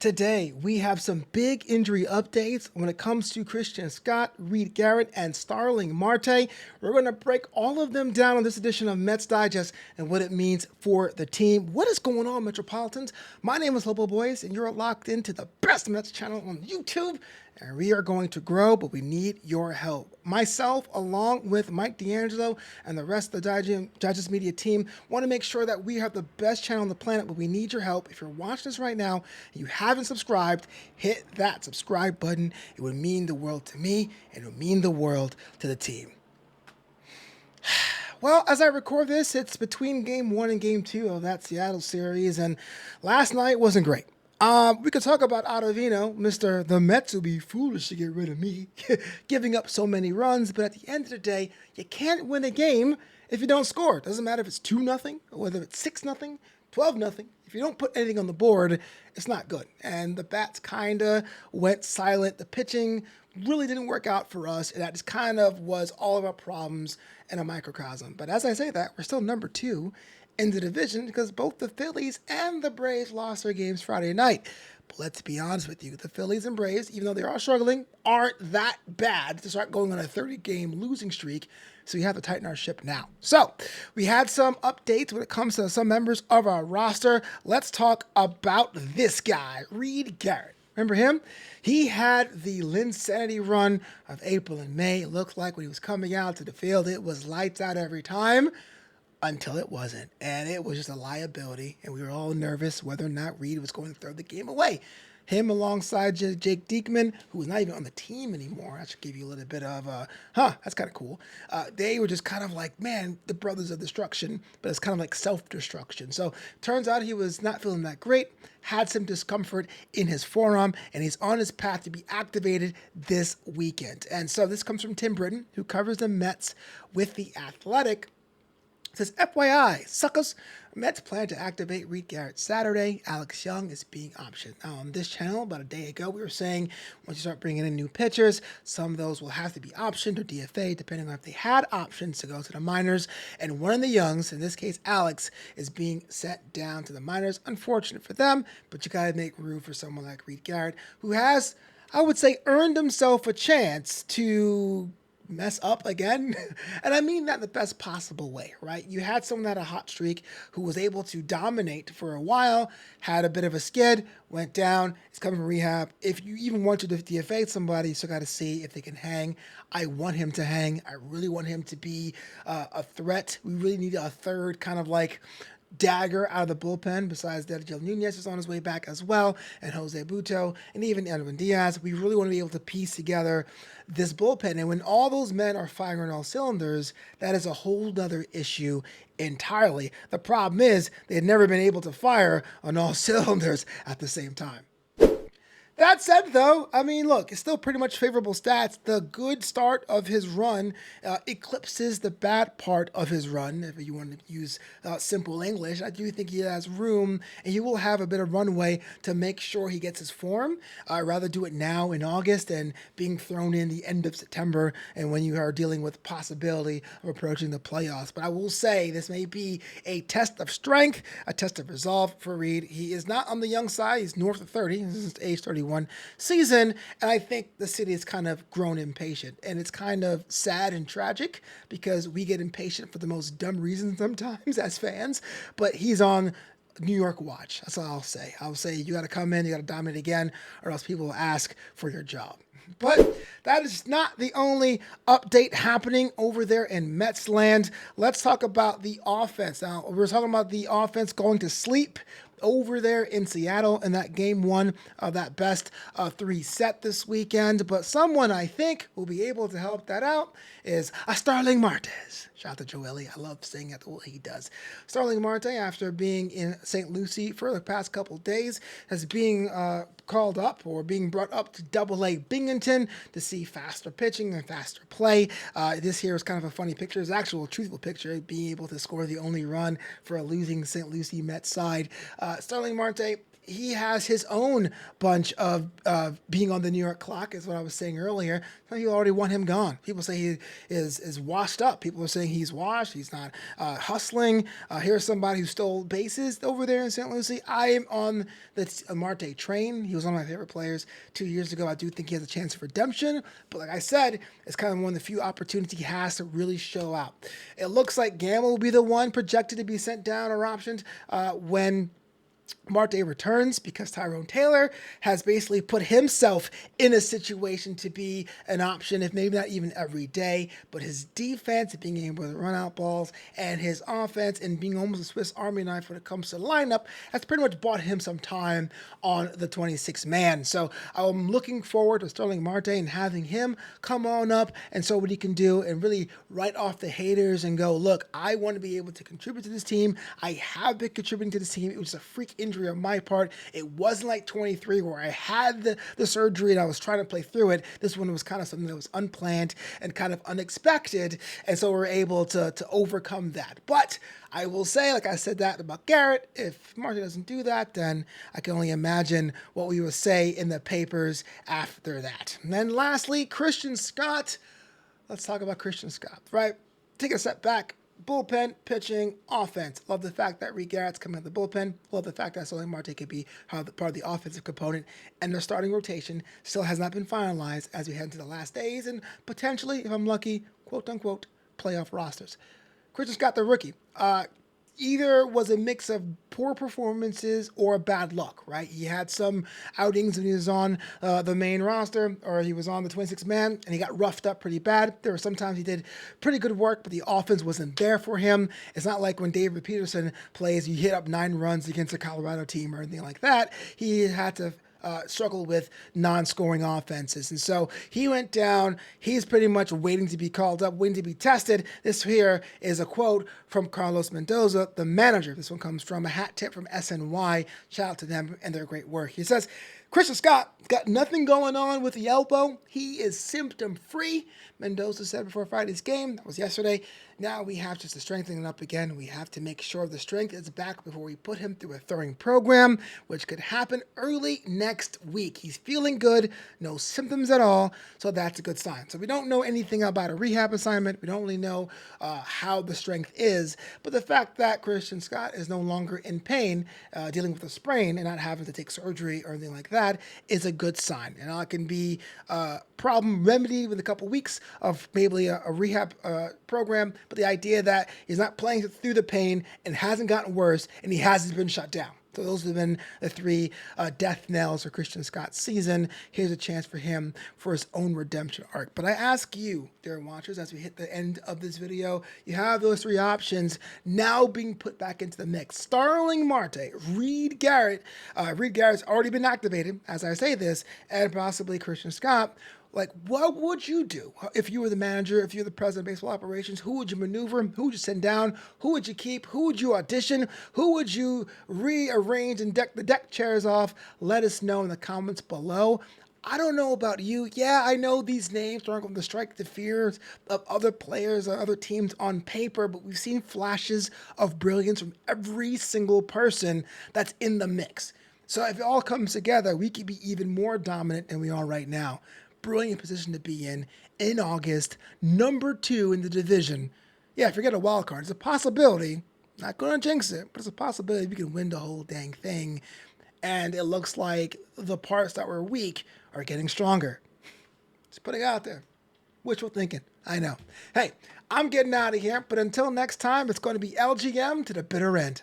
Today, we have some big injury updates when it comes to Christian Scott, Reed Garrett, and Starling Marte. We're going to break all of them down on this edition of Mets Digest and what it means for the team. What is going on, Metropolitans? My name is Lobo Boys, and you're locked into the best Mets channel on YouTube. And we are going to grow, but we need your help. Myself, along with Mike D'Angelo and the rest of the Digest Media team, want to make sure that we have the best channel on the planet, but we need your help. If you're watching this right now and you haven't subscribed, hit that subscribe button. It would mean the world to me, and it would mean the world to the team. Well, as I record this, it's between Game 1 and Game 2 of that Seattle series, and last night wasn't great. We could talk about Ottavino, Mr. The Mets will be foolish to get rid of me, giving up so many runs, but at the end of the day, you can't win a game if you don't score. It doesn't matter if it's 2-0, or whether it's 6-0, 12-0. If you don't put anything on the board, it's not good. And the bats kind of went silent. The pitching really didn't work out for us, and that just kind of was all of our problems in a microcosm. But as I say that, we're still number 2 in the division because both the Phillies and the Braves lost their games Friday night. But let's be honest with you, the Phillies and Braves, even though they are struggling, aren't that bad to start going on a 30-game losing streak. So we have to tighten our ship now. So we had some updates when it comes to some members of our roster. Let's talk about this guy, Reed Garrett. Remember him? He had the Linsanity run of April and May. It looked like when he was coming out to the field, it was lights out every time. Until it wasn't, and it was just a liability, and we were all nervous whether or not Reed was going to throw the game away. Him alongside Jake Diekman, who was not even on the team anymore. I should give you a little bit of, that's kind of cool. They were just kind of like, man, the brothers of destruction, but it's kind of like self-destruction. So turns out he was not feeling that great, had some discomfort in his forearm, and he's on his path to be activated this weekend. And so this comes from Tim Britton, who covers the Mets with The Athletic. It says, FYI, suckers, Mets plan to activate Reed Garrett Saturday. Alex Young is being optioned. Now, on this channel, about a day ago, we were saying once you start bringing in new pitchers, some of those will have to be optioned or DFA, depending on if they had options to go to the minors. And one of the Youngs, in this case, Alex, is being sent down to the minors. Unfortunate for them, but you got to make room for someone like Reed Garrett, who has, I would say, earned himself a chance to mess up again. And I mean that in the best possible way, right? You had someone that had a hot streak who was able to dominate for a while, had a bit of a skid, went down, is coming from rehab. If you even want to DFA somebody, you still got to see if they can hang. I want him to hang. I really want him to be a threat. We really need a third kind of like dagger out of the bullpen, besides that Joe Nunez is on his way back as well, and Jose Buto, and even Edwin Diaz. We really want to be able to piece together this bullpen. And when all those men are firing on all cylinders, that is a whole nother issue entirely. The problem is they had never been able to fire on all cylinders at the same time. That said, though, I mean, look, it's still pretty much favorable stats. The good start of his run eclipses the bad part of his run. If you want to use simple English, I do think he has room, and he will have a bit of runway to make sure he gets his form. I'd rather do it now in August than being thrown in the end of September and when you are dealing with possibility of approaching the playoffs. But I will say this may be a test of strength, a test of resolve for Reed. He is not on the young side. He's north of 30. This is age 31 season, and I think the city has kind of grown impatient, and it's kind of sad and tragic because we get impatient for the most dumb reasons sometimes as fans, but he's on New York watch. That's all I'll say. I'll say you got to come in, you got to dominate again, or else people will ask for your job. But that is not the only update happening over there in Mets land. Let's talk about the offense. Now, we're talking about the offense going to sleep over there in Seattle in that game 1 of that best 3 set this weekend. But someone I think will be able to help that out is a Starling Marte. Shout out to Joely. I love saying it the way he does. Starling Marte, after being in St. Lucie for the past couple days, has being called up or being brought up to Double-A Binghamton to see faster pitching and faster play. This here is kind of a funny picture. It's an actual truthful picture, being able to score the only run for a losing St. Lucie Mets side. Starling Marte he has his own bunch of being on the New York clock, is what I was saying earlier. Some people already want him gone. People say he is washed up. People are saying he's washed. He's not hustling. Here's somebody who stole bases over there in St. Lucie. I am on the Marte train. He was one of my favorite players 2 years ago. I do think he has a chance of redemption. But like I said, it's kind of one of the few opportunities he has to really show out. It looks like Gamble will be the one projected to be sent down or optioned when Marte returns, because Tyrone Taylor has basically put himself in a situation to be an option, if maybe not even every day, but his defense, being able to run out balls, and his offense, and being almost a Swiss Army knife when it comes to the lineup, has pretty much bought him some time on the 26 man. So I'm looking forward to Starling Marte and having him come on up and so what he can do and really write off the haters and go, look, I want to be able to contribute to this team. I have been contributing to this team. It was a freak injury on my part. It wasn't like 23 where I had the surgery and I was trying to play through it. This one was kind of something that was unplanned and kind of unexpected, and so we're able to overcome that. But I will say, like I said that about Garrett, if Marte doesn't do that, then I can only imagine what we would say in the papers after that. And then lastly, Christian Scott. Let's talk about Christian Scott, right? Take a step back. Bullpen, pitching, offense. Love the fact that Reed Garrett's coming out of the bullpen. Love the fact that Starling Marte could be part of the offensive component. And their starting rotation still has not been finalized as we head into the last days and potentially, if I'm lucky, quote unquote, playoff rosters. Christian Scott, the rookie. Either was a mix of poor performances or bad luck, right? He had some outings when he was on the main roster, or he was on the 26 man, and he got roughed up pretty bad. There were some times he did pretty good work, but the offense wasn't there for him. It's not like when David Peterson plays, you hit up 9 runs against a Colorado team or anything like that. He had to struggled with non-scoring offenses. And so he went down. He's pretty much waiting to be called up, waiting to be tested. This here is a quote from Carlos Mendoza, the manager. This one comes from a hat tip from SNY. Shout out to them and their great work. He says, Christian Scott got nothing going on with the elbow. He is symptom-free. Mendoza said before Friday's game, that was yesterday, now we have just to strengthen it up again. We have to make sure the strength is back before we put him through a throwing program, which could happen early next week. He's feeling good, no symptoms at all, so that's a good sign. So we don't know anything about a rehab assignment. We don't really know how the strength is, but the fact that Christian Scott is no longer in pain, dealing with a sprain and not having to take surgery or anything like that is a good sign. And it can be problem remedied with a couple weeks of maybe a rehab program, but the idea that he's not playing through the pain and hasn't gotten worse and he hasn't been shut down. So those have been the 3 death knells for Christian Scott's season. Here's a chance for him for his own redemption arc. But I ask you, dear watchers, as we hit the end of this video, you have those 3 options now being put back into the mix. Starling Marte, Reed Garrett. Reed Garrett's already been activated, as I say this, and possibly Christian Scott. Like, what would you do if you were the manager, if you're the president of baseball operations? Who would you maneuver? Who would you send down? Who would you keep? Who would you audition? Who would you rearrange and deck the deck chairs off? Let us know in the comments below. I don't know about you. Yeah, I know these names aren't going to strike the fears of other players or other teams on paper, but we've seen flashes of brilliance from every single person that's in the mix. So if it all comes together, we could be even more dominant than we are right now. Brilliant position to be in August, number 2 in the division. Yeah, forget a wild card. It's a possibility. Not going to jinx it, but it's a possibility we can win the whole dang thing. And it looks like the parts that were weak are getting stronger. Just putting it out there. Wishful thinking. I know. Hey, I'm getting out of here, but until next time, it's going to be LGM to the bitter end.